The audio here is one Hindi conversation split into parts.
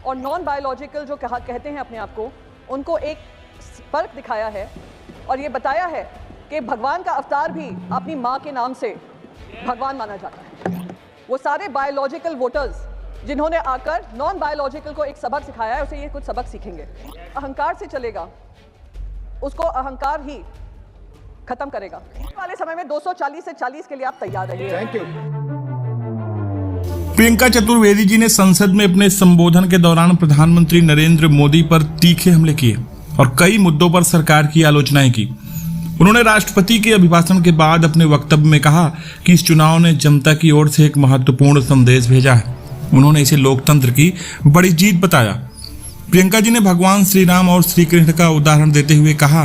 और नॉन बायोलॉजिकल जो कहते हैं अपने आप को, उनको एक फर्क दिखाया है और ये बताया है कि भगवान का अवतार भी अपनी माँ के नाम से भगवान माना जाता है। वो सारे बायोलॉजिकल वोटर्स जिन्होंने आकर नॉन बायोलॉजिकल को एक सबक सिखाया है, उसे ये कुछ सबक सीखेंगे। अहंकार से चलेगा, उसको अहंकार ही खत्म करेगा। आने वाले समय में 240 से 40 के लिए आप तैयार रहिए। Thank you. प्रियंका चतुर्वेदी जी ने संसद में अपने संबोधन के दौरान प्रधानमंत्री नरेंद्र मोदी पर तीखे हमले किए और कई मुद्दों पर सरकार की आलोचनाएं की। उन्होंने राष्ट्रपति के अभिभाषण के बाद अपने वक्तव्य में कहा कि इस चुनाव ने जनता की ओर से एक महत्वपूर्ण संदेश भेजा है। उन्होंने इसे लोकतंत्र की बड़ी जीत बताया। प्रियंका जी ने भगवान श्री राम और श्री कृष्ण का उदाहरण देते हुए कहा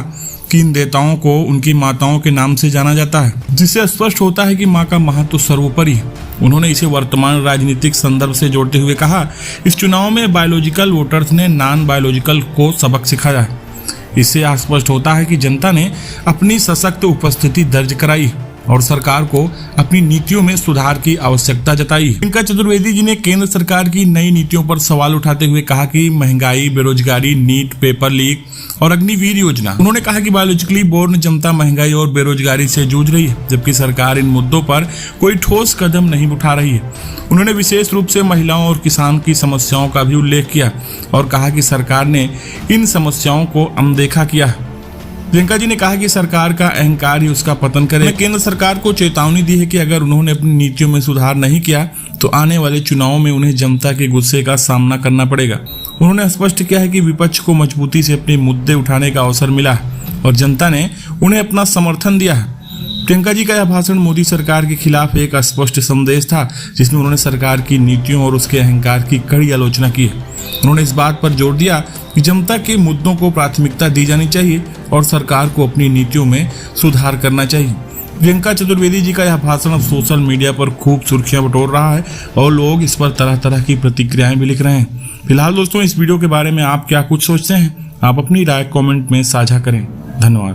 कि इन देवताओं को उनकी माताओं के नाम से जाना जाता है, जिससे स्पष्ट होता है कि माँ का महत्व सर्वोपरि है। उन्होंने इसे वर्तमान राजनीतिक संदर्भ से जोड़ते हुए कहा, इस चुनाव में बायोलॉजिकल वोटर्स ने नॉन बायोलॉजिकल को सबक सिखाया है। इससे स्पष्ट होता है कि जनता ने अपनी सशक्त उपस्थिति दर्ज कराई और सरकार को अपनी नीतियों में सुधार की आवश्यकता जताई। प्रियंका चतुर्वेदी जी ने केंद्र सरकार की नई नीतियों पर सवाल उठाते हुए कहा कि महंगाई, बेरोजगारी, नीट, पेपर लीक और अग्निवीर योजना। उन्होंने कहा कि बायोलॉजिकली बोर्न जनता महंगाई और बेरोजगारी से जूझ रही है, जबकि सरकार इन मुद्दों पर कोई ठोस कदम नहीं उठा रही है। उन्होंने विशेष रूप से महिलाओं और किसान की समस्याओं का भी उल्लेख किया और कहा कि सरकार ने इन समस्याओं को अनदेखा किया है। प्रियंका जी ने कहा कि सरकार का अहंकार ही उसका पतन करे। केंद्र सरकार को चेतावनी दी है कि अगर उन्होंने अपनी नीतियों में सुधार नहीं किया तो आने वाले चुनावों में उन्हें जनता के गुस्से का सामना करना पड़ेगा। उन्होंने स्पष्ट किया है कि विपक्ष को मजबूती से अपने मुद्दे उठाने का अवसर मिला है और जनता ने उन्हें अपना समर्थन दिया है। प्रियंका जी का यह भाषण मोदी सरकार के खिलाफ एक स्पष्ट संदेश था, जिसमें उन्होंने सरकार की नीतियों और उसके अहंकार की कड़ी आलोचना की है। उन्होंने इस बात पर जोर दिया कि जनता के मुद्दों को प्राथमिकता दी जानी चाहिए और सरकार को अपनी नीतियों में सुधार करना चाहिए। प्रियंका चतुर्वेदी जी का यह भाषण सोशल मीडिया पर खूब सुर्खियां बटोर रहा है और लोग इस पर तरह तरह की प्रतिक्रियाएं भी लिख रहे हैं। फिलहाल दोस्तों, इस वीडियो के बारे में आप क्या कुछ सोचते हैं? आप अपनी राय कमेंट में साझा करें। धन्यवाद।